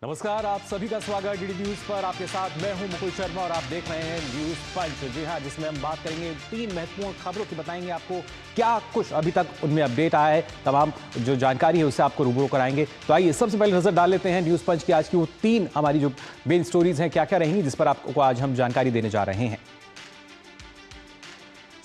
नमस्कार, आप सभी का स्वागत डीडी न्यूज पर। आपके साथ मैं हूं मुकुल शर्मा और आप देख रहे हैं न्यूज पंच। जी हां, जिसमें हम बात करेंगे 3 महत्वपूर्ण खबरों की, बताएंगे आपको क्या कुछ अभी तक उनमें अपडेट आया है, तमाम जो जानकारी है उससे आपको रूबरू कराएंगे। तो आइए सबसे पहले नजर डाल लेते हैं न्यूज पंच की आज की वो 3 हमारी जो मेन स्टोरीज हैं क्या क्या रहेंगी, जिस पर आपको आज हम जानकारी देने जा रहे हैं।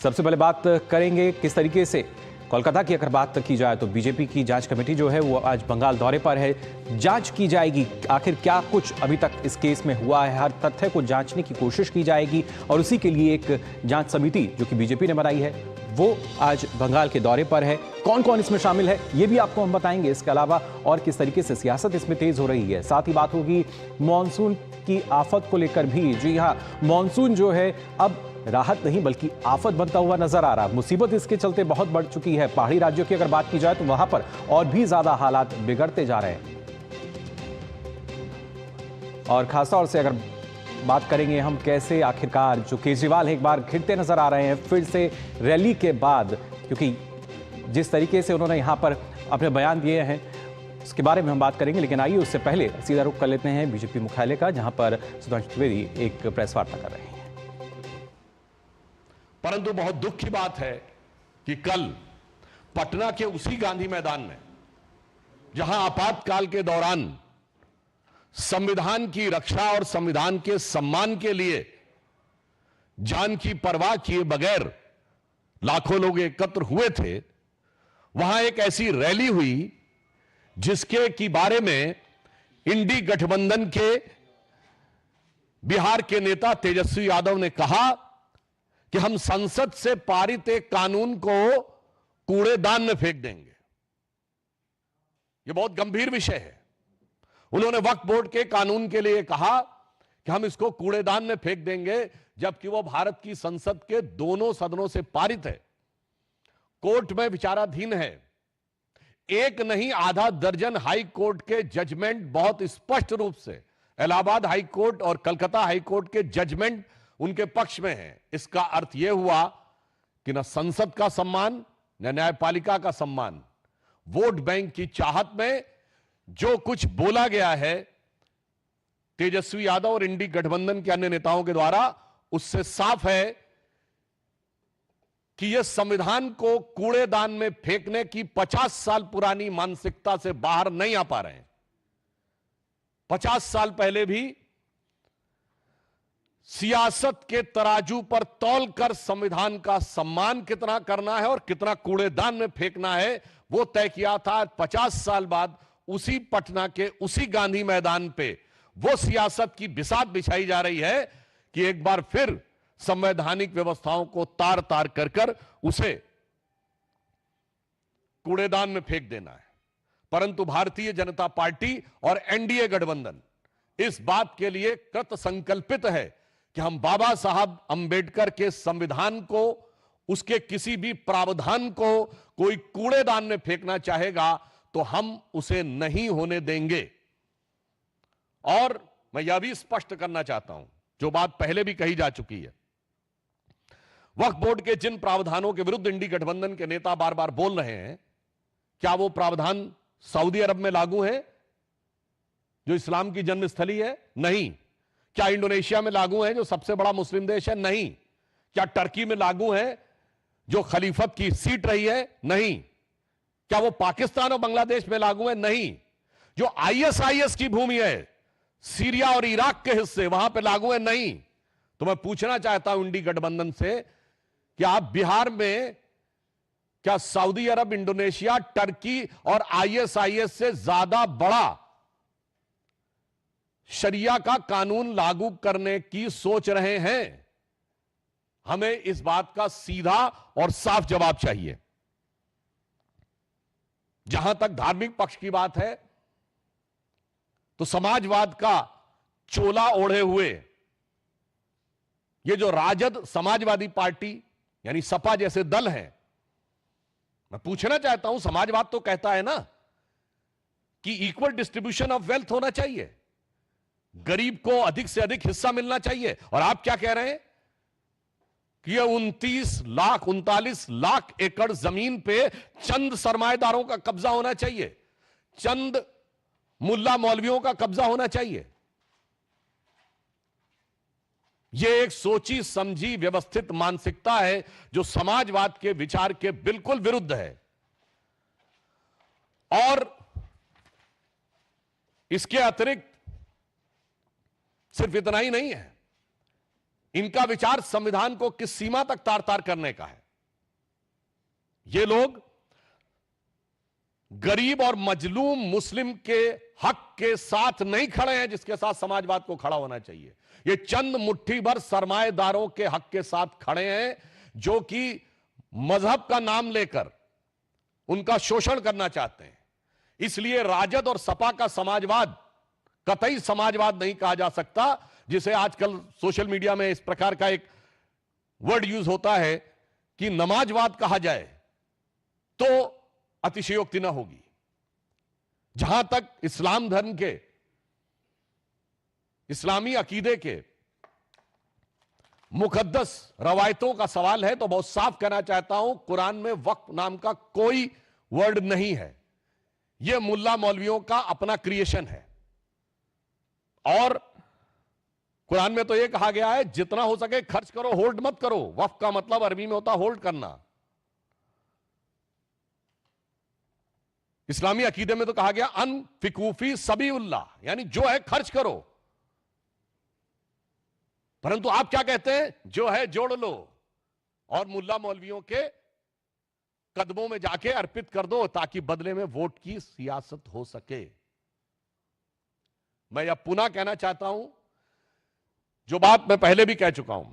सबसे पहले बात करेंगे किस तरीके से कोलकाता की अगर बात की जाए तो बीजेपी की जांच कमेटी जो है वो आज बंगाल दौरे पर है। जांच की जाएगी आखिर क्या कुछ अभी तक इस केस में हुआ है, हर तथ्य को जांचने की कोशिश की जाएगी और उसी के लिए एक जांच समिति जो कि बीजेपी ने बनाई है वो आज बंगाल के दौरे पर है। कौन कौन इसमें शामिल है ये भी आपको हम बताएंगे। इसके अलावा और किस तरीके से सियासत इसमें तेज हो रही है, साथ ही बात होगी मॉनसून की आफत को लेकर भी। जी हाँ, मॉनसून जो है अब राहत नहीं बल्कि आफत बनता हुआ नजर आ रहा है। मुसीबत इसके चलते बहुत बढ़ चुकी है। पहाड़ी राज्यों की अगर बात की जाए तो वहां पर और भी ज्यादा हालात बिगड़ते जा रहे हैं। और खासतौर से अगर बात करेंगे हम कैसे आखिरकार जो केजरीवाल एक बार घिरते नजर आ रहे हैं फिर से रैली के बाद, क्योंकि जिस तरीके से उन्होंने यहां पर अपने बयान दिए हैं उसके बारे में हम बात करेंगे। लेकिन आइए उससे पहले सीधा रुख कर लेते हैं बीजेपी मुख्यालय का, जहां पर सुधांशु त्रिवेदी एक प्रेस वार्ता कर रहे हैं। परंतु बहुत दुख की बात है कि कल पटना के उसी गांधी मैदान में जहां आपातकाल के दौरान संविधान की रक्षा और संविधान के सम्मान के लिए जान की परवाह किए बगैर लाखों लोग एकत्र हुए थे, वहां एक ऐसी रैली हुई जिसके की बारे में इंडी गठबंधन के बिहार के नेता तेजस्वी यादव ने कहा कि हम संसद से पारित एक कानून को कूड़ेदान में फेंक देंगे। यह बहुत गंभीर विषय है। उन्होंने वक्फ बोर्ड के कानून के लिए कहा कि हम इसको कूड़ेदान में फेंक देंगे, जबकि वो भारत की संसद के दोनों सदनों से पारित है, कोर्ट में विचाराधीन है। एक नहीं आधा दर्जन हाई कोर्ट के जजमेंट बहुत स्पष्ट रूप से इलाहाबाद हाई कोर्ट और कलकत्ता हाई कोर्ट के जजमेंट उनके पक्ष में है। इसका अर्थ यह हुआ कि न संसद का सम्मान न न्यायपालिका का सम्मान, वोट बैंक की चाहत में जो कुछ बोला गया है तेजस्वी यादव और इंडी गठबंधन के अन्य नेताओं के द्वारा, उससे साफ है कि यह संविधान को कूड़ेदान में फेंकने की 50 साल पुरानी मानसिकता से बाहर नहीं आ पा रहे हैं। 50 साल पहले भी सियासत के तराजू पर तौलकर संविधान का सम्मान कितना करना है और कितना कूड़ेदान में फेंकना है वो तय किया था। 50 साल बाद उसी पटना के उसी गांधी मैदान पे वो सियासत की बिसात बिछाई जा रही है कि एक बार फिर संवैधानिक व्यवस्थाओं को तार तार कर कर उसे कूड़ेदान में फेंक देना है। परंतु भारतीय जनता पार्टी और एनडीए गठबंधन इस बात के लिए कृत संकल्पित है कि हम बाबा साहब अंबेडकर के संविधान को, उसके किसी भी प्रावधान को कोई कूड़ेदान में फेंकना चाहेगा तो हम उसे नहीं होने देंगे। और मैं यह भी स्पष्ट करना चाहता हूं, जो बात पहले भी कही जा चुकी है, वक्फ बोर्ड के जिन प्रावधानों के विरुद्ध इंडी गठबंधन के नेता बार बार बोल रहे हैं, क्या वो प्रावधान सऊदी अरब में लागू है जो इस्लाम की जन्मस्थली है? नहीं। क्या इंडोनेशिया में लागू है जो सबसे बड़ा मुस्लिम देश है? नहीं। क्या टर्की में लागू है जो खलीफत की सीट रही है? नहीं। क्या वो पाकिस्तान और बांग्लादेश में लागू है? नहीं। जो आईएसआईएस की भूमि है, सीरिया और इराक के हिस्से, वहां पे लागू है? नहीं। तो मैं पूछना चाहता हूं इंडी गठबंधन से कि आप बिहार में क्या सऊदी अरब, इंडोनेशिया, टर्की और आईएसआईएस से ज्यादा बड़ा शरिया का कानून लागू करने की सोच रहे हैं? हमें इस बात का सीधा और साफ जवाब चाहिए। जहां तक धार्मिक पक्ष की बात है तो समाजवाद का चोला ओढ़े हुए ये जो राजद समाजवादी पार्टी यानी सपा जैसे दल हैं, मैं पूछना चाहता हूं, समाजवाद तो कहता है ना कि इक्वल डिस्ट्रीब्यूशन ऑफ वेल्थ होना चाहिए, गरीब को अधिक से अधिक हिस्सा मिलना चाहिए। और आप क्या कह रहे हैं कि ये 39 लाख एकड़ जमीन पे चंद सरमाएदारों का कब्जा होना चाहिए, चंद मुल्ला मौलवियों का कब्जा होना चाहिए। यह एक सोची समझी व्यवस्थित मानसिकता है जो समाजवाद के विचार के बिल्कुल विरुद्ध है। और इसके अतिरिक्त सिर्फ इतना ही नहीं है, इनका विचार संविधान को किस सीमा तक तार तार करने का है। ये लोग गरीब और मजलूम मुस्लिम के हक के साथ नहीं खड़े हैं जिसके साथ समाजवाद को खड़ा होना चाहिए। ये चंद मुट्ठी भर सरमाएदारों के हक के साथ खड़े हैं जो कि मजहब का नाम लेकर उनका शोषण करना चाहते हैं। इसलिए राजद और सपा का समाजवाद कतई समाजवाद नहीं कहा जा सकता, जिसे आजकल सोशल मीडिया में इस प्रकार का एक वर्ड यूज होता है कि नमाजवाद कहा जाए तो अतिशयोक्ति न होगी। जहां तक इस्लाम धर्म के, इस्लामी अकीदे के मुकद्दस रवायतों का सवाल है तो बहुत साफ कहना चाहता हूं, कुरान में वक्फ नाम का कोई वर्ड नहीं है। यह मुल्ला मौलवियों का अपना क्रिएशन है। और कुरान में तो यह कहा गया है जितना हो सके खर्च करो, होल्ड मत करो। वक्फ का मतलब अरबी में होता होल्ड करना। इस्लामी अकीदे में तो कहा गया अनफिकूफी सबीउल्लाह, यानी जो है खर्च करो। परंतु आप क्या कहते हैं, जो है जोड़ लो और मुल्ला मौलवियों के कदमों में जाके अर्पित कर दो ताकि बदले में वोट की सियासत हो सके। मैं यह पुनः कहना चाहता हूं, जो बात मैं पहले भी कह चुका हूं,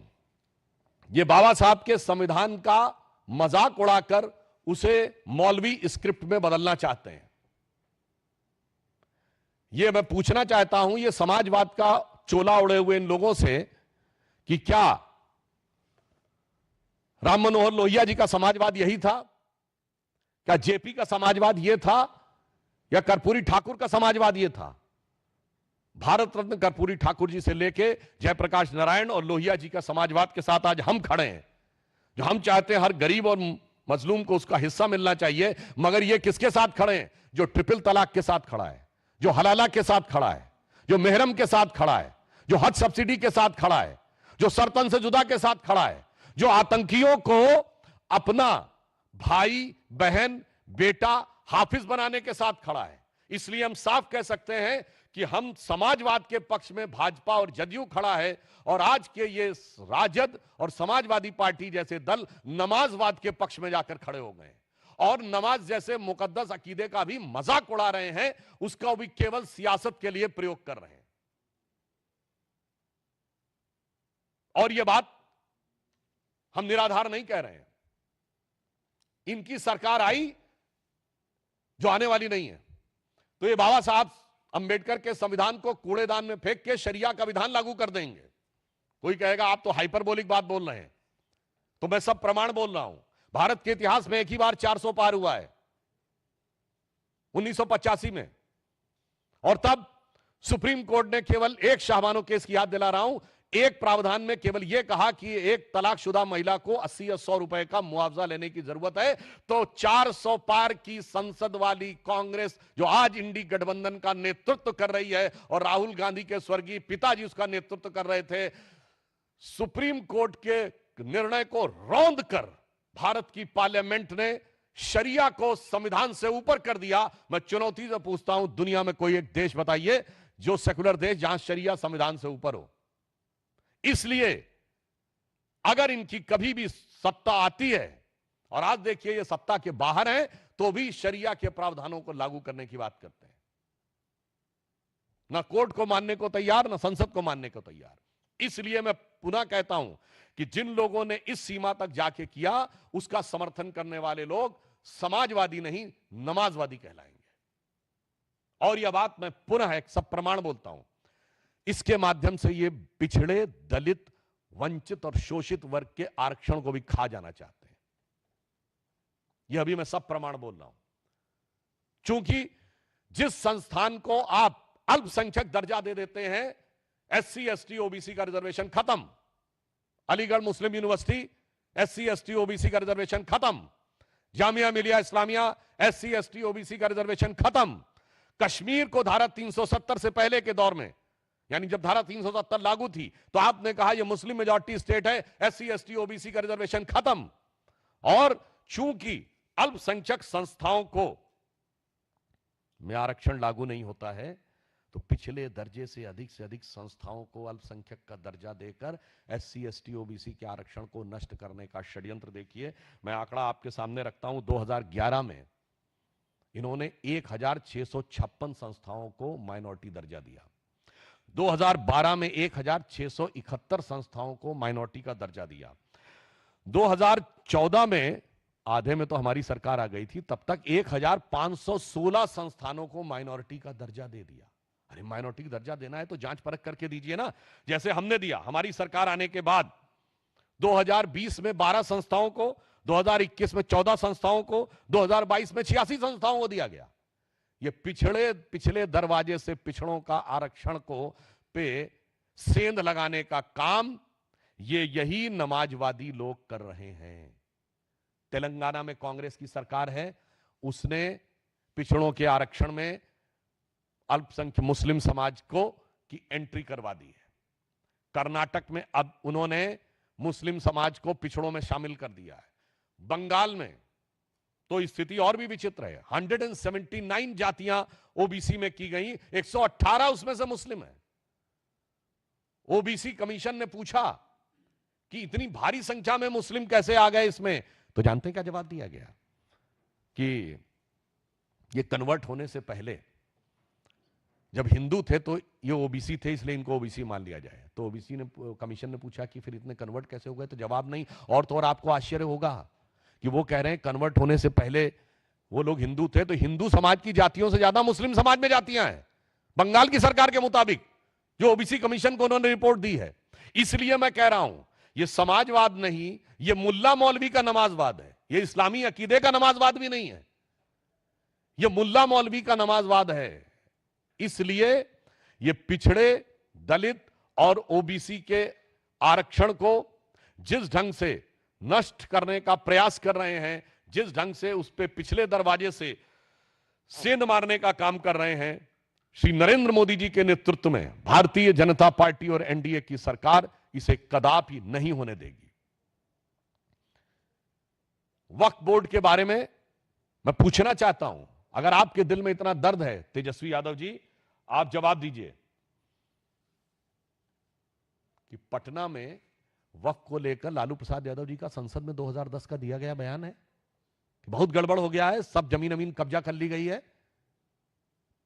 यह बाबा साहब के संविधान का मजाक उड़ाकर उसे मौलवी स्क्रिप्ट में बदलना चाहते हैं। यह मैं पूछना चाहता हूं यह समाजवाद का चोला उड़े हुए इन लोगों से कि क्या राम मनोहर लोहिया जी का समाजवाद यही था? क्या जेपी का समाजवाद यह था? या कर्पूरी ठाकुर का समाजवाद यह था? भारत रत्न कर्पूरी ठाकुर जी से लेके जयप्रकाश नारायण और लोहिया जी का समाजवाद के साथ आज हम खड़े हैं, जो हम चाहते हैं हर गरीब और मजलूम को उसका हिस्सा मिलना चाहिए। मगर ये किसके साथ खड़े हैं? जो ट्रिपल तलाक के साथ खड़ा है, जो हलाला के साथ खड़ा है, जो मेहरम के साथ खड़ा है, जो हज सब्सिडी के साथ खड़ा है, जो सरतन से जुदा के साथ खड़ा है, जो आतंकियों को अपना भाई बहन बेटा हाफिज बनाने के साथ खड़ा है। इसलिए हम साफ कह सकते हैं कि हम समाजवाद के पक्ष में भाजपा और जदयू खड़ा है, और आज के ये राजद और समाजवादी पार्टी जैसे दल नमाजवाद के पक्ष में जाकर खड़े हो गए और नमाज जैसे मुकद्दस अकीदे का भी मजाक उड़ा रहे हैं, उसका भी केवल सियासत के लिए प्रयोग कर रहे हैं। और यह बात हम निराधार नहीं कह रहे हैं। इनकी सरकार आई जो आने वाली नहीं है तो ये बाबा साहब अंबेडकर के संविधान को कूड़ेदान में फेंक के शरिया का विधान लागू कर देंगे। कोई कहेगा आप तो हाइपरबोलिक बात बोल रहे हैं, तो मैं सब प्रमाण बोल रहा हूं। भारत के इतिहास में एक ही बार 400 पार हुआ है, 1985 में, और तब सुप्रीम कोर्ट ने केवल एक शाहबानो केस की याद दिला रहा हूं, एक प्रावधान में केवल यह कहा कि एक तलाकशुदा महिला को 80 या 100 रुपए का मुआवजा लेने की जरूरत है। तो 400 पार की संसद वाली कांग्रेस, जो आज इंडी गठबंधन का नेतृत्व कर रही है और राहुल गांधी के स्वर्गीय पिताजी उसका नेतृत्व कर रहे थे, सुप्रीम कोर्ट के निर्णय को रौंद कर भारत की पार्लियामेंट ने शरिया को संविधान से ऊपर कर दिया। मैं चुनौती से पूछता हूं, दुनिया में कोई एक देश बताइए जो सेकुलर देश जहां शरिया संविधान से ऊपर हो। इसलिए अगर इनकी कभी भी सत्ता आती है, और आज देखिए ये सत्ता के बाहर हैं, तो भी शरिया के प्रावधानों को लागू करने की बात करते हैं। ना कोर्ट को मानने को तैयार, ना संसद को मानने को तैयार। इसलिए मैं पुनः कहता हूं कि जिन लोगों ने इस सीमा तक जाके किया, उसका समर्थन करने वाले लोग समाजवादी नहीं नमाजवादी कहलाएंगे। और यह बात मैं पुनः एक सब प्रमाण बोलता हूं, इसके माध्यम से ये पिछड़े, दलित, वंचित और शोषित वर्ग के आरक्षण को भी खा जाना चाहते हैं। यह भी मैं सब प्रमाण बोल रहा हूं। चूंकि जिस संस्थान को आप अल्पसंख्यक दर्जा दे देते हैं, एससी एसटी ओबीसी का रिजर्वेशन खत्म, अलीगढ़ मुस्लिम यूनिवर्सिटी एससी एसटी ओबीसी का रिजर्वेशन खत्म, Jamia Millia Islamia SC ST OBC का रिजर्वेशन खत्म, कश्मीर को धारा 370 से पहले के दौर में, यानी जब धारा 370 लागू थी, तो आपने कहा यह मुस्लिम मेजॉरिटी स्टेट है, एससी एसटी ओबीसी का रिजर्वेशन खत्म। और चूंकि अल्पसंख्यक संस्थाओं को में आरक्षण लागू नहीं होता है, तो पिछले दर्जे से अधिक संस्थाओं को अल्पसंख्यक का दर्जा देकर एससी एसटी ओबीसी के आरक्षण को नष्ट करने का षड्यंत्र देखिए। मैं आंकड़ा आपके सामने रखता हूं, 2011 में इन्होंने 1656 संस्थाओं को माइनॉरिटी दर्जा दिया, 2012 में 1671 संस्थाओं को माइनॉरिटी का दर्जा दिया, 2014 में आधे में तो हमारी सरकार आ गई थी, तब तक 1516 संस्थानों को माइनॉरिटी का दर्जा दे दिया। अरे माइनॉरिटी का दर्जा देना है तो जांच परख करके दीजिए ना, जैसे हमने दिया। हमारी सरकार आने के बाद 2020 में 12 संस्थाओं को, 2021 में 14 संस्थाओं को, 2022 में 86 संस्थाओं को दिया गया। ये पिछले दरवाजे से पिछड़ों का आरक्षण को पे सेंध लगाने का काम यही नमाजवादी लोग कर रहे हैं। तेलंगाना में कांग्रेस की सरकार है, उसने पिछड़ों के आरक्षण में अल्पसंख्यक मुस्लिम समाज को की एंट्री करवा दी है। कर्नाटक में अब उन्होंने मुस्लिम समाज को पिछड़ों में शामिल कर दिया है। बंगाल में तो स्थिति और भी विचित्र है, 179 जातियां ओबीसी में की गई, 118 उसमें से मुस्लिम है। ओबीसी कमीशन ने पूछा कि इतनी भारी संख्या में मुस्लिम कैसे आ गए इसमें, तो जानते हैं क्या जवाब दिया गया? कि ये कन्वर्ट होने से पहले जब हिंदू थे तो ये ओबीसी थे, इसलिए इनको ओबीसी मान लिया जाए। तो ओबीसी ने, कमीशन ने पूछा कि फिर इतने कन्वर्ट कैसे हो गए, तो जवाब नहीं। और तो और आपको आश्चर्य होगा कि वो कह रहे हैं कन्वर्ट होने से पहले वो लोग हिंदू थे, तो हिंदू समाज की जातियों से ज्यादा मुस्लिम समाज में जातियां हैं, बंगाल की सरकार के मुताबिक, जो ओबीसी कमीशन को उन्होंने रिपोर्ट दी है। इसलिए मैं कह रहा हूं, ये समाजवाद नहीं, ये मुल्ला मौलवी का नमाजवाद है, ये इस्लामी अकीदे का नमाजवाद भी नहीं है, ये मुल्ला मौलवी का नमाजवाद है। इसलिए ये पिछड़े, दलित और ओबीसी के आरक्षण को जिस ढंग से नष्ट करने का प्रयास कर रहे हैं, जिस ढंग से उस पे पिछले दरवाजे से सेंध मारने का काम कर रहे हैं, श्री नरेंद्र मोदी जी के नेतृत्व में भारतीय जनता पार्टी और एनडीए की सरकार इसे कदापि नहीं होने देगी। वक्फ बोर्ड के बारे में मैं पूछना चाहता हूं, अगर आपके दिल में इतना दर्द है तेजस्वी यादव जी, आप जवाब दीजिए कि पटना में वक्फ को लेकर लालू प्रसाद यादव जी का संसद में 2010 का दिया गया बयान है कि बहुत गड़बड़ हो गया है, सब जमीन अमीन कब्जा कर ली गई है,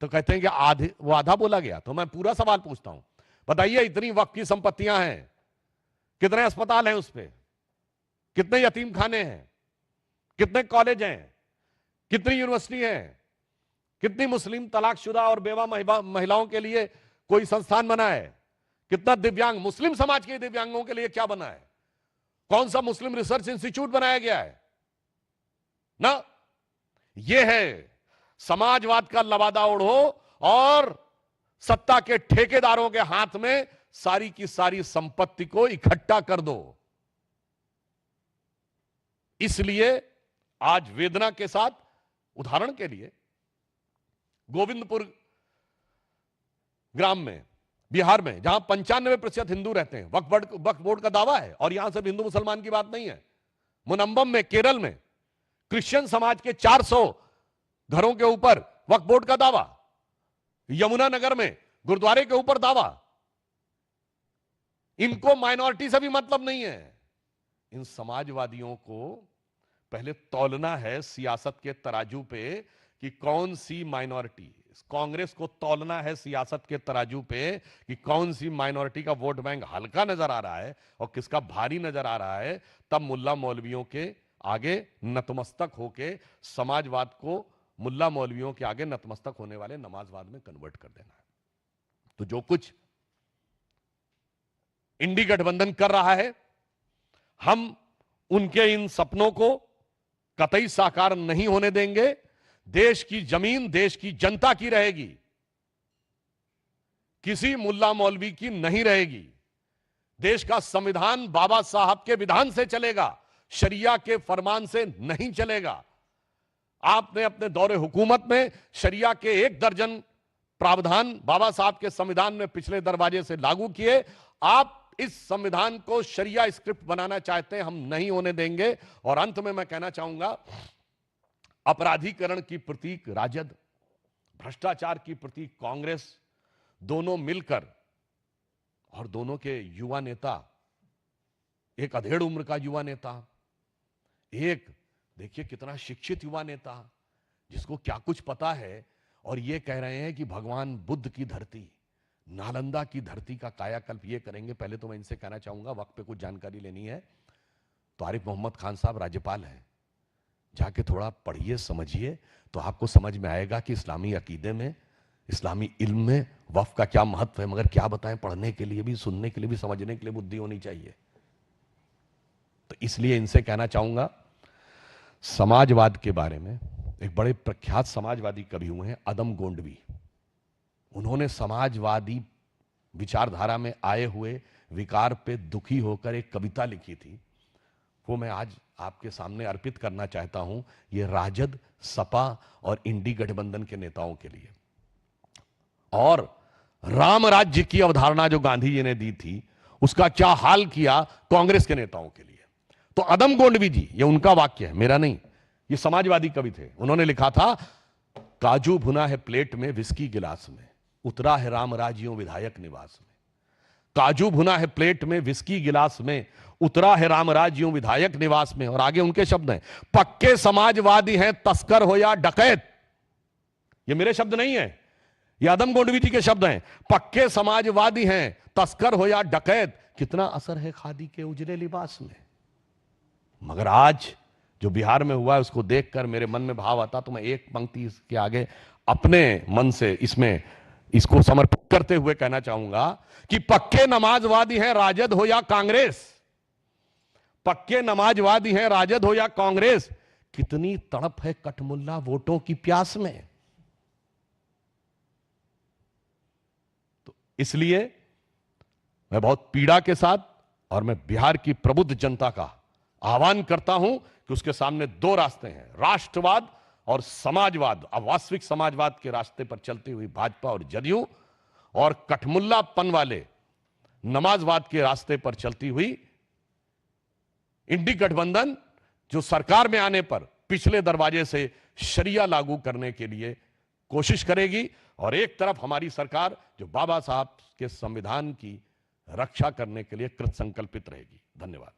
तो कहते हैं कि आधा बोला गया। तो मैं पूरा सवाल पूछता हूं, बताइए इतनी वक्फ की संपत्तियां हैं, कितने अस्पताल हैं उस पे, कितने यतीम खाने हैं, कितने कॉलेज हैं, कितनी यूनिवर्सिटी हैं, कितनी मुस्लिम तलाकशुदा और बेवा महिलाओं के लिए कोई संस्थान बना है, कितना दिव्यांग मुस्लिम समाज के दिव्यांगों के लिए क्या बना है, कौन सा मुस्लिम रिसर्च इंस्टीट्यूट बनाया गया है ना। यह है समाजवाद का लबादा ओढ़ो और सत्ता के ठेकेदारों के हाथ में सारी की सारी संपत्ति को इकट्ठा कर दो। इसलिए आज वेदना के साथ, उदाहरण के लिए गोविंदपुर ग्राम में, बिहार में, जहां 95% हिंदू रहते हैं, वक्फ बोर्ड का दावा है, और यहां सिर्फ हिंदू मुसलमान की बात नहीं है। मुनम्बम में, केरल में, क्रिश्चियन समाज के 400 घरों के ऊपर वक्फ बोर्ड का दावा, यमुनानगर में गुरुद्वारे के ऊपर दावा। इनको माइनॉरिटी से भी मतलब नहीं है। इन समाजवादियों को पहले तौलना है सियासत के तराजू पे कि कौन सी माइनॉरिटी, कांग्रेस को तौलना है सियासत के तराजू पे कि कौन सी माइनॉरिटी का वोट बैंक हल्का नजर आ रहा है और किसका भारी नजर आ रहा है। तब मुल्ला मौलवियों के आगे नतमस्तक होके समाजवाद को मुल्ला मौलवियों के आगे नतमस्तक होने वाले नमाजवाद में कन्वर्ट कर देना है। तो जो कुछ इंडी गठबंधन कर रहा है, हम उनके इन सपनों को कतई साकार नहीं होने देंगे। देश की जमीन देश की जनता की रहेगी, किसी मुल्ला मौलवी की नहीं रहेगी। देश का संविधान बाबा साहब के विधान से चलेगा, शरिया के फरमान से नहीं चलेगा। आपने अपने दौरे हुकूमत में शरिया के 1 दर्जन प्रावधान बाबा साहब के संविधान में पिछले दरवाजे से लागू किए। आप इस संविधान को शरिया स्क्रिप्ट बनाना चाहते हैं, हम नहीं होने देंगे। और अंत में मैं कहना चाहूंगा, अपराधीकरण की प्रतीक राजद, भ्रष्टाचार की प्रतीक कांग्रेस, दोनों मिलकर, और दोनों के युवा नेता, एक अधेड़ उम्र का युवा नेता, एक देखिए कितना शिक्षित युवा नेता जिसको क्या कुछ पता है, और ये कह रहे हैं कि भगवान बुद्ध की धरती, नालंदा की धरती का कायाकल्प ये करेंगे। पहले तो मैं इनसे कहना चाहूंगा, वक्त पे कुछ जानकारी लेनी है तो आरिफ मोहम्मद खान साहब राज्यपाल हैं, जाके थोड़ा पढ़िए समझिए तो आपको समझ में आएगा कि इस्लामी अकीदे में, इस्लामी इल्म में वक्फ का क्या महत्व है। मगर क्या बताएं, पढ़ने के लिए भी, सुनने के लिए भी, समझने के लिए बुद्धि होनी चाहिए। तो इसलिए इनसे कहना चाहूंगा, समाजवाद के बारे में एक बड़े प्रख्यात समाजवादी कवि हुए हैं अदम गोंडवी, उन्होंने समाजवादी विचारधारा में आए हुए विकार पे दुखी होकर एक कविता लिखी थी, वो मैं आज आपके सामने अर्पित करना चाहता हूं। ये राजद, सपा और इंडी गठबंधन के नेताओं के लिए, और राम राज्य की अवधारणा जो गांधी जी ने दी थी, उसका क्या हाल किया कांग्रेस के नेताओं के लिए। तो अदम गोंडवी जी, ये उनका वाक्य है, मेरा नहीं, ये समाजवादी कवि थे। उन्होंने लिखा था, काजू भुना है प्लेट में विस्की गिलास में, उतरा है राम राज्यों विधायक निवास में। काजू भुना है प्लेट में विस्की गिलास में, उतरा है राम राज्यों विधायक निवास में। और आगे उनके शब्द हैं, पक्के समाजवादी हैं तस्कर हो या डकैत। ये मेरे शब्द नहीं है, ये आदम गोंडवी जी के शब्द हैं। पक्के समाजवादी हैं तस्कर हो या डकैत, कितना असर है खादी के उजले लिबास में। मगर आज जो बिहार में हुआ है, उसको देखकर मेरे मन में भाव आता, तो मैं एक पंक्ति इसके आगे अपने मन से इसको समर्पित करते हुए कहना चाहूंगा कि पक्के नमाजवादी हैं राजद हो या कांग्रेस, पक्के नमाजवादी हैं राजद हो या कांग्रेस, कितनी तड़प है कठमुल्ला वोटों की प्यास में। तो इसलिए मैं बहुत पीड़ा के साथ, और मैं बिहार की प्रबुद्ध जनता का आह्वान करता हूं कि उसके सामने 2 रास्ते हैं, राष्ट्रवाद और समाजवाद। अब वास्तविक समाजवाद के रास्ते पर चलती हुई भाजपा और जदयू, और कठमुल्लापन वाले नमाजवाद के रास्ते पर चलती हुई इंडी गठबंधन, जो सरकार में आने पर पिछले दरवाजे से शरिया लागू करने के लिए कोशिश करेगी, और एक तरफ हमारी सरकार जो बाबा साहब के संविधान की रक्षा करने के लिए कृत संकल्पित रहेगी। धन्यवाद।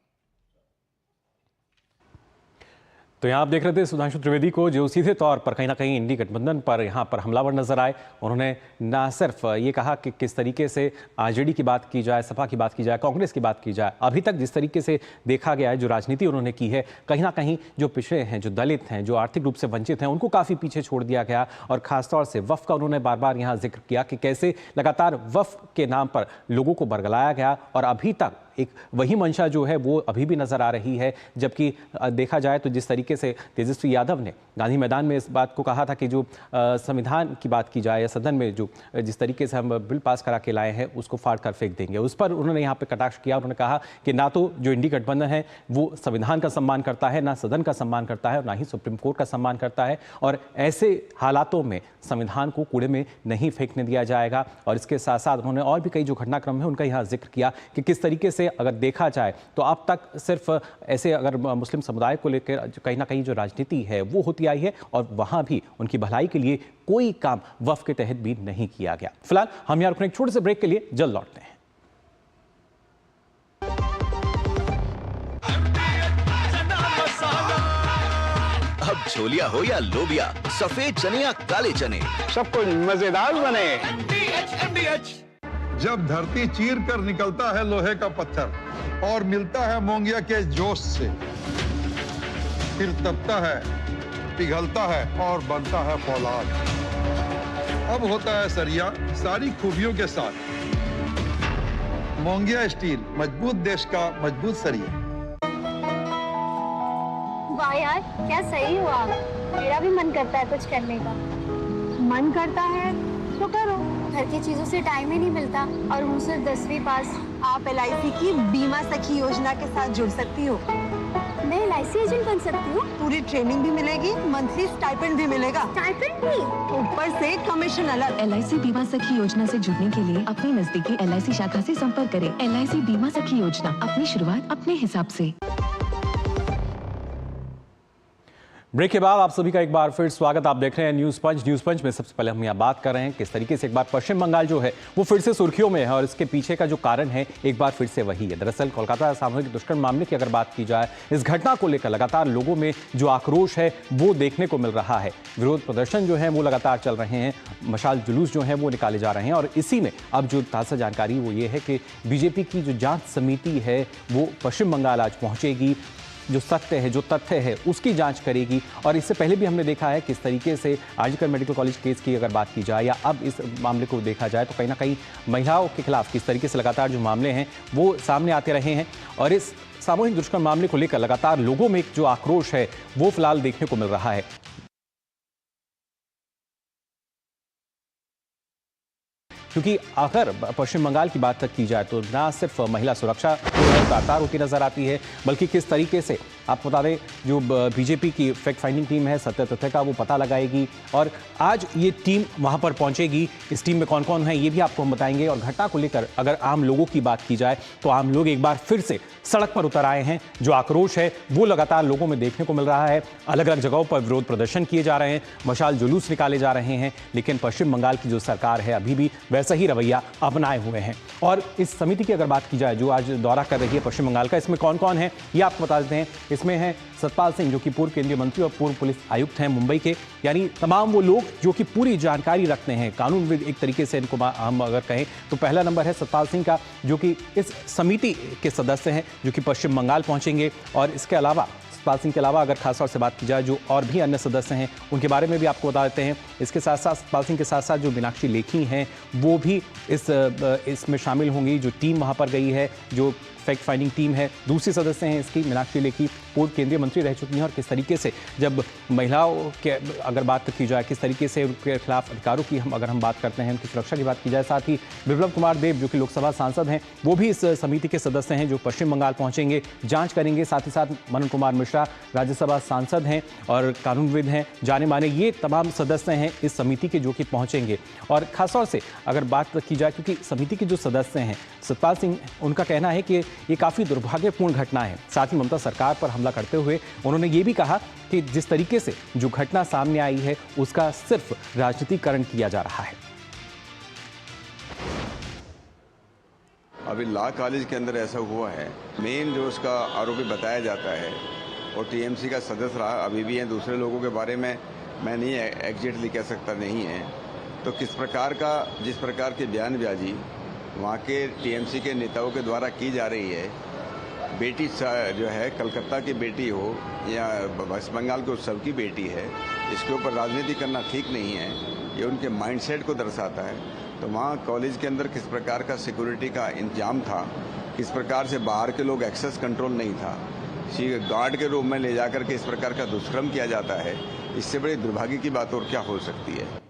तो यहाँ आप देख रहे थे सुधांशु त्रिवेदी को, जो सीधे तौर पर कहीं ना कहीं इंडी गठबंधन पर यहाँ पर हमलावर नजर आए। उन्होंने ना सिर्फ ये कहा कि किस तरीके से आरजेडी की बात की जाए, सपा की बात की जाए, कांग्रेस की बात की जाए, अभी तक जिस तरीके से देखा गया है, जो राजनीति उन्होंने की है, कहीं ना कहीं जो पिछड़े हैं, जो दलित हैं, जो आर्थिक रूप से वंचित हैं, उनको काफ़ी पीछे छोड़ दिया गया। और खासतौर से वक्फ का उन्होंने बार बार यहाँ जिक्र किया कि कैसे लगातार वक्फ के नाम पर लोगों को बरगलाया गया, और अभी तक एक वही मंशा जो है वो अभी भी नजर आ रही है। जबकि देखा जाए तो जिस तरीके से तेजस्वी यादव ने गांधी मैदान में इस बात को कहा था कि जो संविधान की बात की जाए, या सदन में जो जिस तरीके से हम बिल पास करा के लाए हैं उसको फाड़ कर फेंक देंगे, उस पर उन्होंने यहाँ पे कटाक्ष किया। उन्होंने कहा कि ना तो जो इंडी गठबंधन है वो संविधान का सम्मान करता है, ना सदन का सम्मान करता है, और ना ही सुप्रीम कोर्ट का सम्मान करता है, और ऐसे हालातों में संविधान को कूड़े में नहीं फेंकने दिया जाएगा। और इसके साथ साथ उन्होंने और भी कई जो घटनाक्रम है उनका यहाँ जिक्र किया कि किस तरीके से अगर देखा जाए तो अब तक सिर्फ ऐसे अगर मुस्लिम समुदाय को लेकर कहीं ना कहीं जो राजनीति है वो होती आई है, और वहां भी उनकी भलाई के लिए कोई काम वक्फ के तहत भी नहीं किया गया। फिलहाल हम यहाँ रुकने एक छोटे से ब्रेक के लिए जल्द लौटते हैं। अब छोलिया हो या लोबिया, सफेद चने या काले चने, सब कुछ मजेदार बने। जब धरती चीर कर निकलता है लोहे का पत्थर और मिलता है मोंगिया के जोश से, फिर तपता है, पिघलता है और बनता है फौलाद। अब होता है सरिया सारी खूबियों के साथ। मोंगिया स्टील, मजबूत देश का मजबूत सरिया। वाह यार, क्या सही हुआ। मेरा भी मन करता है कुछ करने का। मन करता है तो करो, घर की चीजों से टाइम ही नहीं मिलता, और हूँ सिर्फ 10वीं पास। आप LIC की बीमा सखी योजना के साथ जुड़ सकती हो। मैं LIC एजेंट बन सकती हूँ? पूरी ट्रेनिंग भी मिलेगी, मंथली स्टाइपेंड भी मिलेगा, स्टाइपेंड भी? ऊपर से कमीशन अलग। LIC बीमा सखी योजना से जुड़ने के लिए अपनी नजदीकी LIC शाखा से संपर्क करें। LIC बीमा सखी योजना, अपनी शुरुआत अपने हिसाब से। ब्रेक के बाद आप सभी का एक बार फिर स्वागत। आप देख रहे हैं न्यूज़ पंच में सबसे पहले हम यहाँ बात कर रहे हैं किस तरीके से एक बार पश्चिम बंगाल जो है वो फिर से सुर्खियों में है और इसके पीछे का जो कारण है एक बार फिर से वही है। दरअसल कोलकाता सामूहिक दुष्कर्म मामले की अगर बात की जाए, इस घटना को लेकर लगातार लोगों में जो आक्रोश है वो देखने को मिल रहा है। विरोध प्रदर्शन जो है वो लगातार चल रहे हैं, मशाल जुलूस जो है वो निकाले जा रहे हैं और इसी में अब जो ताज़ा जानकारी वो ये है कि बीजेपी की जो जांच समिति है वो पश्चिम बंगाल आज पहुंचेगी, जो सत्य है, जो तथ्य है उसकी जांच करेगी। और इससे पहले भी हमने देखा है किस तरीके से आरजीकर मेडिकल कॉलेज केस की अगर बात की जाए या अब इस मामले को देखा जाए तो कहीं ना कहीं महिलाओं के खिलाफ किस तरीके से लगातार जो मामले हैं वो सामने आते रहे हैं और इस सामूहिक दुष्कर्म मामले को लेकर लगातार लोगों में जो आक्रोश है वो फिलहाल देखने को मिल रहा है। क्योंकि अगर पश्चिम बंगाल की बात की जाए तो ना सिर्फ महिला सुरक्षा लगातार होती नजर आती है, बल्कि किस तरीके से आपको बता दें जो बीजेपी की फैक्ट फाइंडिंग टीम है सत्य तथ्य का वो पता लगाएगी और आज ये टीम वहां पर पहुंचेगी। इस टीम में कौन कौन है ये भी आपको हम बताएंगे और घटना को लेकर अगर आम लोगों की बात की जाए तो आम लोग एक बार फिर से सड़क पर उतर आए हैं। जो आक्रोश है वो लगातार लोगों में देखने को मिल रहा है। अलग अलग जगहों पर विरोध प्रदर्शन किए जा रहे हैं, मशाल जुलूस निकाले जा रहे हैं, लेकिन पश्चिम बंगाल की जो सरकार है अभी भी वैसा ही रवैया अपनाए हुए हैं। और इस समिति की अगर बात की जाए जो आज दौरा कर रही है पश्चिम बंगाल का, इसमें कौन कौन है ये आपको बता देते हैं। इसमें है सतपाल सिंह जो कि पूर्व केंद्रीय मंत्री और पूर्व पुलिस आयुक्त हैं मुंबई के, यानी तमाम वो लोग जो कि पूरी जानकारी रखते हैं, कानूनविद एक तरीके से इनको हम अगर कहें तो पहला नंबर है सतपाल सिंह का जो कि इस समिति के सदस्य हैं जो कि पश्चिम बंगाल पहुंचेंगे। और इसके अलावा सतपाल सिंह के अलावा अगर खासतौर से बात की जाए जो और भी अन्य सदस्य हैं उनके बारे में भी आपको बता देते हैं। इसके साथ साथ सतपाल सिंह के साथ साथ जो मीनाक्षी लेखी हैं वो भी इसमें शामिल होंगी। जो टीम वहाँ पर गई है, जो फैक्ट फाइंडिंग टीम है, दूसरे सदस्य हैं इसकी मीनाक्षी लेखी पूर्व केंद्रीय मंत्री रह चुकी हैं और किस तरीके से जब महिलाओं के अगर बात की जाए किस तरीके से उनके खिलाफ अधिकारों की अगर हम बात करते हैं, उनकी सुरक्षा की बात की जाए, साथ ही बिप्लब कुमार देब जो कि लोकसभा सांसद हैं वो भी इस समिति के सदस्य हैं जो पश्चिम बंगाल पहुंचेंगे, जांच करेंगे। साथ ही साथ मनन कुमार मिश्रा राज्यसभा सांसद हैं और कानूनविद हैं जाने माने, ये तमाम सदस्य हैं इस समिति के जो कि पहुंचेंगे। और खासतौर से अगर बात की जाए क्योंकि समिति के जो सदस्य हैं सतपाल सिंह, उनका कहना है कि ये काफ़ी दुर्भाग्यपूर्ण घटना है। साथ ही ममता सरकार पर हमला करते हुए उन्होंने ये भी कहा कि जिस तरीके से जो घटना सामने आई है उसका सिर्फ राजनीतिकरण किया जा रहा है। अभी लॉ कॉलेज के अंदर ऐसा हुआ है, मेन जो उसका आरोपी बताया जाता है और टीएमसी का सदस्य रहा, अभी भी हैं। दूसरे लोगों के बारे में मैं नहीं एग्जैक्टली कह सकता नहीं है। तो किस प्रकार का जिस प्रकार की बयानबाजी वहाँ के टीएमसी के नेताओं के द्वारा की जा रही है, बेटी जो है कलकत्ता की बेटी हो या वेस्ट बंगाल के उत्सव की बेटी है, इसके ऊपर राजनीति करना ठीक नहीं है। ये उनके माइंडसेट को दर्शाता है। तो वहाँ कॉलेज के अंदर किस प्रकार का सिक्योरिटी का इंतजाम था, किस प्रकार से बाहर के लोग एक्सेस कंट्रोल नहीं था, गार्ड के रूप में ले जाकर के इस प्रकार का दुष्कर्म किया जाता है, इससे बड़ी दुर्भाग्य की बात और क्या हो सकती है।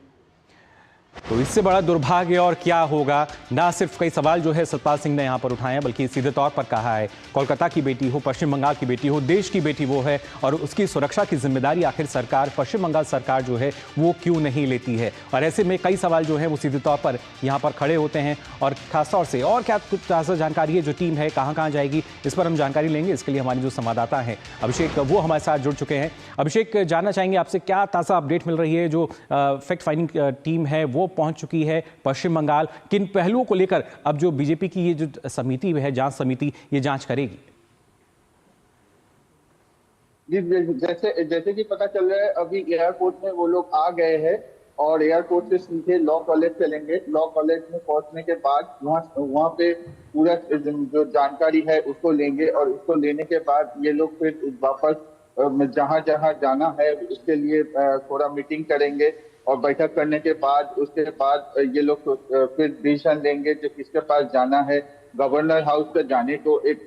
तो इससे बड़ा दुर्भाग्य और क्या होगा। ना सिर्फ कई सवाल जो है सतपाल सिंह ने यहाँ पर उठाए हैं बल्कि सीधे तौर पर कहा है कोलकाता की बेटी हो, पश्चिम बंगाल की बेटी हो, देश की बेटी वो है और उसकी सुरक्षा की जिम्मेदारी आखिर सरकार, पश्चिम बंगाल सरकार जो है वो क्यों नहीं लेती है। और ऐसे में कई सवाल जो है वो सीधे तौर पर यहाँ पर खड़े होते हैं। और खासतौर से और क्या कुछ ताज़ा जानकारी है, जो टीम है कहाँ कहाँ जाएगी, इस पर हम जानकारी लेंगे। इसके लिए हमारे जो संवाददाता हैं अभिषेक वो हमारे साथ जुड़ चुके हैं। अभिषेक, जानना चाहेंगे आपसे क्या ताज़ा अपडेट मिल रही है। जो फैक्ट फाइंडिंग टीम है वो पहुंच चुकी है पश्चिम बंगाल, किन पहलुओं को लेकर अब जो बीजेपी की ये जो समिति है, जांच समिति, ये जांच करेगी? जैसे कि पता चल रहा है अभी एयरपोर्ट में वो लोग आ गए हैं और एयरपोर्ट से सीधे लॉ कॉलेज चलेंगे। लॉ कॉलेज में पहुंचने के बाद वहाँ पे पूरा जो जानकारी है उसको लेंगे और उसको लेने के बाद ये लोग फिर वापस जहाँ जहाँ जाना है उसके लिए थोड़ा मीटिंग करेंगे और बैठक करने के बाद उसके बाद ये लोग फिर डिसीजन लेंगे जो किसके पास जाना है। गवर्नर हाउस पे जाने को एक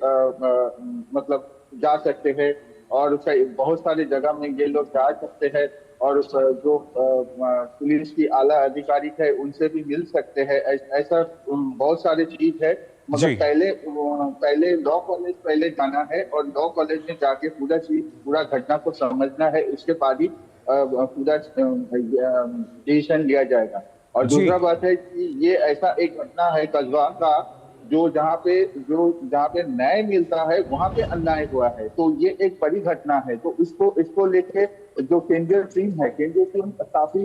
मतलब जा सकते हैं और बहुत सारी जगह में ये लोग जा सकते हैं और जो पुलिस की आला अधिकारी है उनसे भी मिल सकते हैं। ऐसा बहुत सारी चीज है, मगर पहले पहले लॉ कॉलेज पहले जाना है और लॉ कॉलेज में जाके पूरा घटना को समझना है, उसके बाद ही पूरा डिसीजन लिया जाएगा। और दूसरा बात है कि ये ऐसा एक घटना है कस्बा का जहाँ पे न्याय मिलता है वहाँ पे अन्याय हुआ है, तो ये एक बड़ी घटना है। तो इसको लेके जो केंद्रीय टीम काफी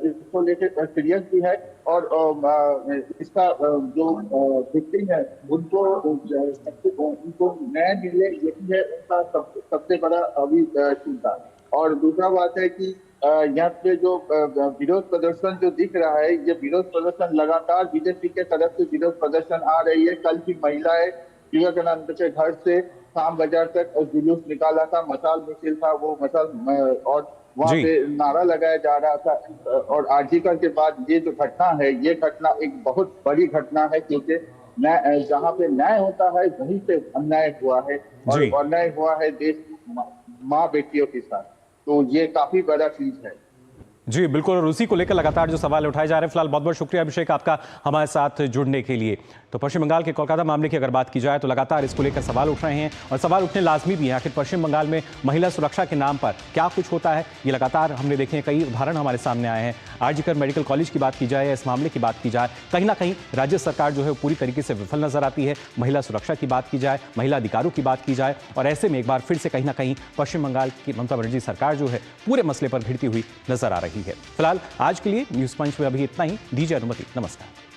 इसको लेके सीरियस भी है और इसका जो विक्टिम है उनको न्याय मिले, यही है उनका सबसे बड़ा अभी चिंता। और दूसरा बात है कि यहाँ पे जो विरोध प्रदर्शन जो दिख रहा है, ये विरोध प्रदर्शन लगातार बीजेपी के तरफ से विरोध प्रदर्शन आ रही है। कल की महिलाएं विवेकानंद के घर से शाम बाजार तक जुलूस निकाला था, मसाल मिছিল था, वो मसाल और वहाँ पे नारा लगाया जा रहा था। और आर्टिकल के बाद ये जो घटना है, ये घटना एक बहुत बड़ी घटना है, क्योंकि जहाँ पे न्याय होता है वहीं पे अन्याय हुआ है और अन्याय हुआ है देश की माँ बेटियों के साथ, तो ये काफी बड़ा चीज है। जी बिल्कुल, और उसी को लेकर लगातार जो सवाल उठाए जा रहे हैं। फिलहाल बहुत बहुत शुक्रिया अभिषेक आपका हमारे साथ जुड़ने के लिए। तो पश्चिम बंगाल के कोलकाता मामले की अगर बात की जाए तो लगातार इसको लेकर सवाल उठ रहे हैं और सवाल उठने लाजमी भी हैं। आखिर पश्चिम बंगाल में महिला सुरक्षा के नाम पर क्या कुछ होता है, ये लगातार हमने देखे हैं, कई उदाहरण हमारे सामने आए हैं। आरजीकर मेडिकल कॉलेज की बात की जाए या इस मामले की बात की जाए, कहीं ना कहीं राज्य सरकार जो है पूरी तरीके से विफल नजर आती है। महिला सुरक्षा की बात की जाए, महिला अधिकारों की बात की जाए, और ऐसे में एक बार फिर से कहीं ना कहीं पश्चिम बंगाल की ममता बनर्जी सरकार जो है पूरे मसले पर भिड़ती हुई नजर आ रही है। फिलहाल आज के लिए न्यूज़ पंच में अभी इतना ही। दीजिए अनुमति, नमस्कार।